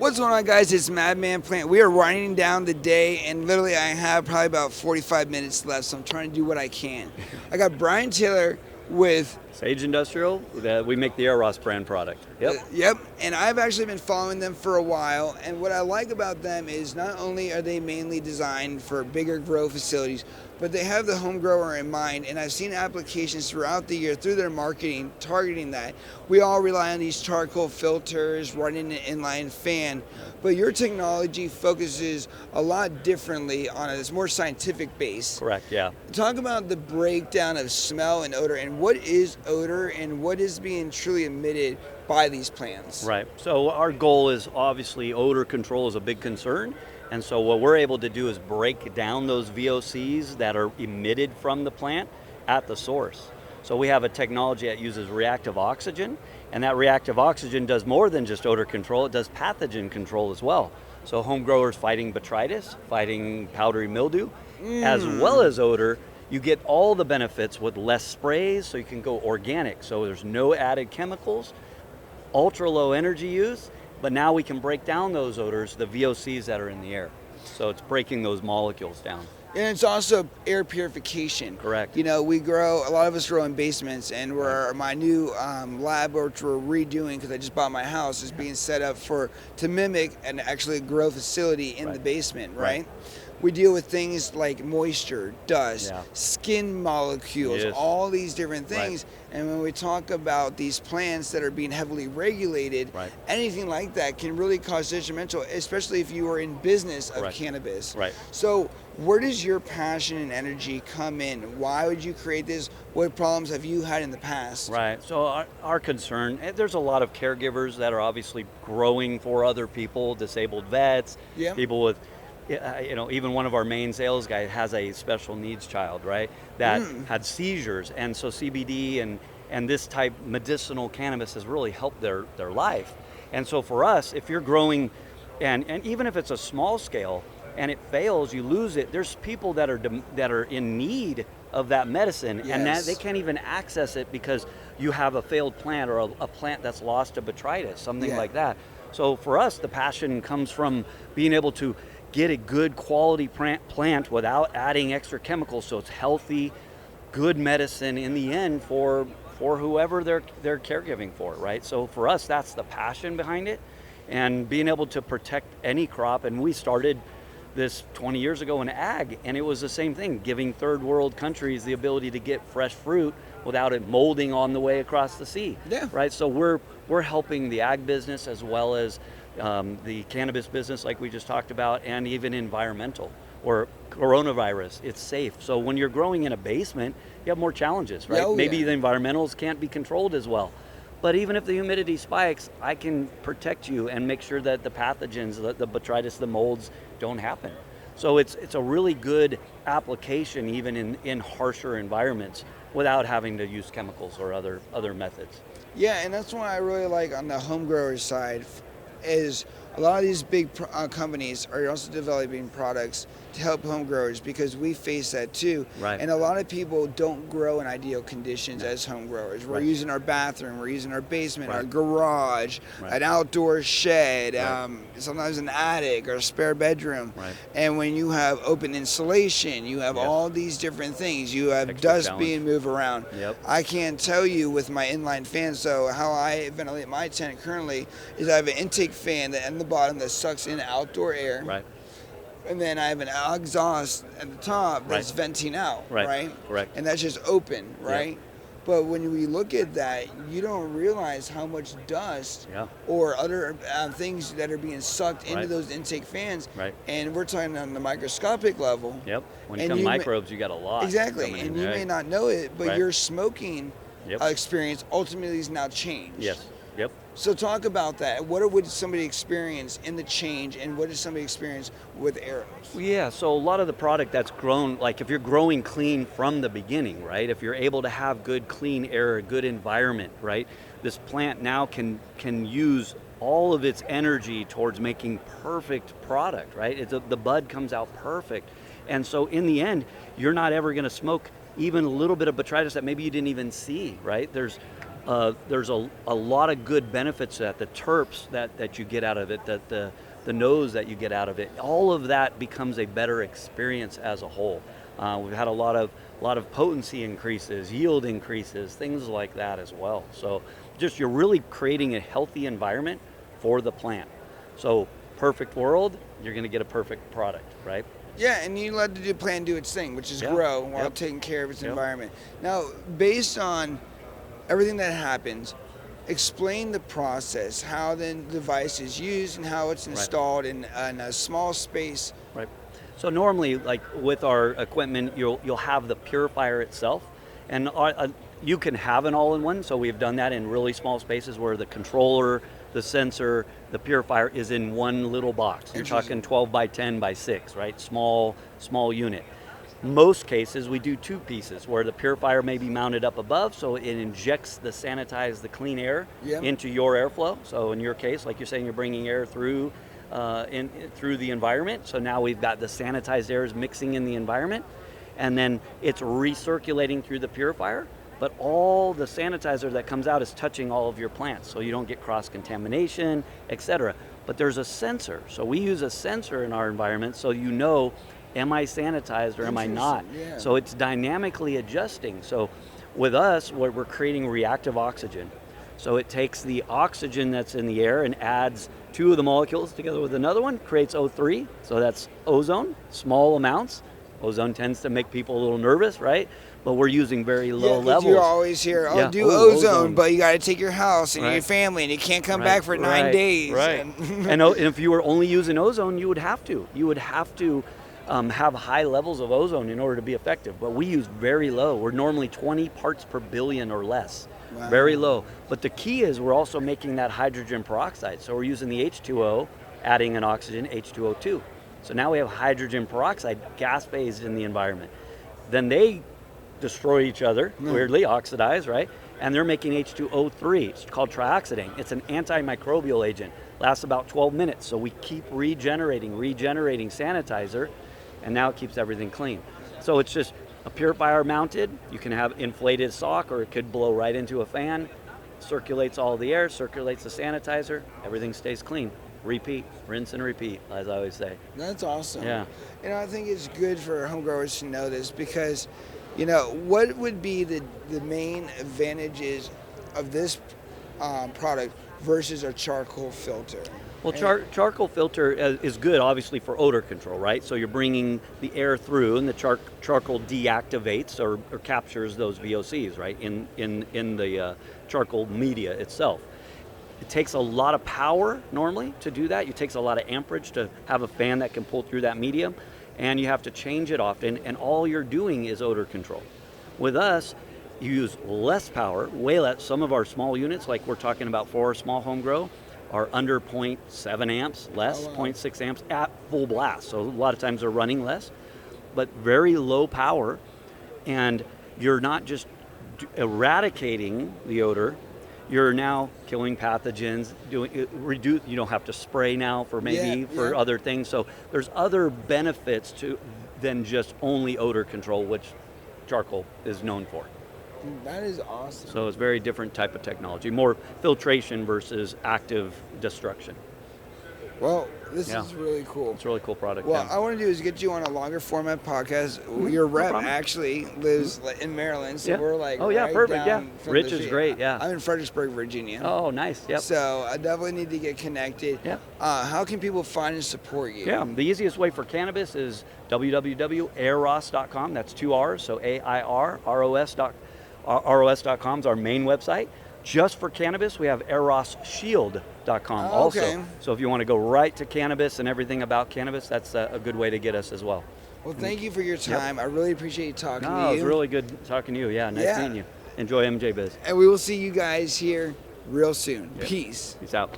What's going on, guys? It's Madman Plant. We are winding down the day, and literally I have probably about 45 minutes left, so I'm trying to do what I can. I got Brian Taylor with Sage Industrial. We make the AirRos brand product. Yep, and I've actually been following them for a while, and what I like about them is not only are they mainly designed for bigger grow facilities, but they have the home grower in mind, and I've seen applications throughout the year through their marketing targeting that. We all rely on these charcoal filters, running an inline fan, but your technology focuses a lot differently on a more scientific base. Correct, yeah. Talk about the breakdown of smell and odor, and what is odor and what is being truly emitted by these plants. Right, so our goal is obviously odor control is a big concern. And so what we're able to do is break down those VOCs that are emitted from the plant at the source. So we have a technology that uses reactive oxygen, and that reactive oxygen does more than just odor control, it does pathogen control as well. So home growers fighting botrytis, fighting powdery mildew, as well as odor, you get all the benefits with less sprays, so you can go organic. So there's no added chemicals, ultra low energy use, but now we can break down those odors, the VOCs that are in the air. So it's breaking those molecules down. And it's also air purification. Correct. You know, a lot of us grow in basements, and my new lab, which we're redoing because I just bought my house, is being set up to mimic and actually grow facility in the basement, right? We deal with things like moisture, dust, skin molecules, all these different things. And when we talk about these plants that are being heavily regulated, anything like that can really cause detrimental, especially if you are in business of cannabis. So where does your passion and energy come in? Why would you create this? What problems have you had in the past? Right, so our concern, there's a lot of caregivers that are obviously growing for other people, disabled vets, people with, even one of our main sales guys has a special needs child, right, that had seizures, and so CBD and this type medicinal cannabis has really helped their life. And so for us, if you're growing, and even if it's a small scale and it fails, you lose it, there's people that are in need of that medicine, and that they can't even access it because you have a failed plant or a plant that's lost to botrytis, something like that. So for us, the passion comes from being able to get a good quality plant without adding extra chemicals, so it's healthy, good medicine in the end for whoever they're caregiving for, right? So for us, that's the passion behind it, and being able to protect any crop. And we started this 20 years ago in ag, and it was the same thing, giving third world countries the ability to get fresh fruit without it molding on the way across the sea, right? So we're helping the ag business as well as the cannabis business like we just talked about, and even environmental or coronavirus. It's safe. So when you're growing in a basement, you have more challenges, right? Maybe the environmentals can't be controlled as well. But even if the humidity spikes, I can protect you and make sure that the pathogens, the botrytis, the molds don't happen. So it's a really good application even in harsher environments without having to use chemicals or other methods. Yeah, and that's what I really like on the home grower side is a lot of these big companies are also developing products to help home growers, because we face that too. And a lot of people don't grow in ideal conditions as home growers. We're using our bathroom, we're using our basement, our garage, an outdoor shed, sometimes an attic or a spare bedroom. And when you have open insulation, you have all these different things. You have dust being moved around. I can't tell you with my inline fan, so how I ventilate my tent currently is I have an intake fan that in the bottom that sucks in outdoor air. And then I have an exhaust at the top that's venting out, And that's just open, But when we look at that, you don't realize how much dust or other things that are being sucked into those intake fans. And we're talking on the microscopic level. When you come microbes, you got a lot. Exactly, and you may not know it, but your smoking experience ultimately is now changed. So talk about that. What would somebody experience in the change, and what does somebody experience with AirRos? So a lot of the product that's grown, like if you're growing clean from the beginning, right? If you're able to have good clean air, a good environment, right? This plant now can use all of its energy towards making perfect product, right? The bud comes out perfect. And so in the end, you're not ever gonna smoke even a little bit of botrytis that maybe you didn't even see, right? there's a lot of good benefits to that. The terps that you get out of it, that the nose that you get out of it, all of that becomes a better experience as a whole. We've had a lot of potency increases, yield increases, things like that as well. So just you're really creating a healthy environment for the plant. So perfect world, you're going to get a perfect product, right? Yeah, and you let the plant do its thing, which is grow while taking care of its environment. Now, based on everything that happens, explain the process, how the device is used and how it's installed in a small space. Right. So normally, like with our equipment, you'll have the purifier itself, and you can have an all-in-one. So we've done that in really small spaces where the controller, the sensor, the purifier is in one little box. You're talking 12 by 10 by 6, right? Small unit. Most cases we do two pieces where the purifier may be mounted up above, so it injects the sanitized, the clean air into your airflow. So in your case, like you're saying, you're bringing air through through the environment. So now we've got the sanitized air is mixing in the environment, and then it's recirculating through the purifier. But all the sanitizer that comes out is touching all of your plants, so you don't get cross-contamination, etc. But there's a sensor. So we use a sensor in our environment so you know, am I sanitized or am I not? Yeah. So it's dynamically adjusting. So with us, we're creating reactive oxygen. So it takes the oxygen that's in the air and adds two of the molecules together with another one, creates O3. So that's ozone, small amounts. Ozone tends to make people a little nervous, right? But we're using very low levels. You always hear, do ozone, but you got to take your house and your family, and you can't come back for 9 days. Right. And if you were only using ozone, you would have to. You would have to have high levels of ozone in order to be effective. But we use very low. We're normally 20 parts per billion or less. Wow. Very low. But the key is we're also making that hydrogen peroxide. So we're using the H2O, adding an oxygen, H2O2. So now we have hydrogen peroxide, gas phase in the environment. Then they destroy each other, weirdly, oxidize, right? And they're making H2O3. It's called trioxidane. It's an antimicrobial agent. Lasts about 12 minutes. So we keep regenerating sanitizer, and now it keeps everything clean. So it's just a purifier mounted. You can have inflated sock, or it could blow right into a fan. Circulates all the air, circulates the sanitizer. Everything stays clean. Repeat, rinse and repeat, as I always say. That's awesome. Yeah. I think it's good for home growers to know this because, what would be the main advantages of this product versus a charcoal filter? Well, charcoal filter is good, obviously, for odor control, right? So you're bringing the air through, and the charcoal deactivates or captures those VOCs, right, in the charcoal media itself. It takes a lot of power normally to do that. It takes a lot of amperage to have a fan that can pull through that medium, and you have to change it often, and all you're doing is odor control. With us, you use less power, way less. Some of our small units, like we're talking about for our small home grow, are under 0.7 amps, less, 0.6 amps at full blast. So a lot of times they're running less, but very low power, and you're not just eradicating the odor, you're now killing pathogens, you don't have to spray now for other things. So there's other benefits than just only odor control, which charcoal is known for. That is awesome. So it's a very different type of technology, more filtration versus active destruction. Well, this is really cool. It's a really cool product. Well, I want to do is get you on a longer format podcast. Your rep actually lives in Maryland, so we're like perfect. Yeah, Rich is great. Yeah, I'm in Fredericksburg, Virginia. Oh, nice. Yep. So I definitely need to get connected. Yeah. How can people find and support you? Yeah, the easiest way for cannabis is www.airros.com. That's 2 R's, so AIRROS.com is our main website. Just for cannabis, we have AirRosShield.com also. So if you want to go right to cannabis and everything about cannabis, that's a good way to get us as well. Well, thank you for your time. I really appreciate you talking to you. No, it was really good talking to you. Yeah, nice meeting you. Enjoy MJ Biz. And we will see you guys here real soon. Peace. Peace out.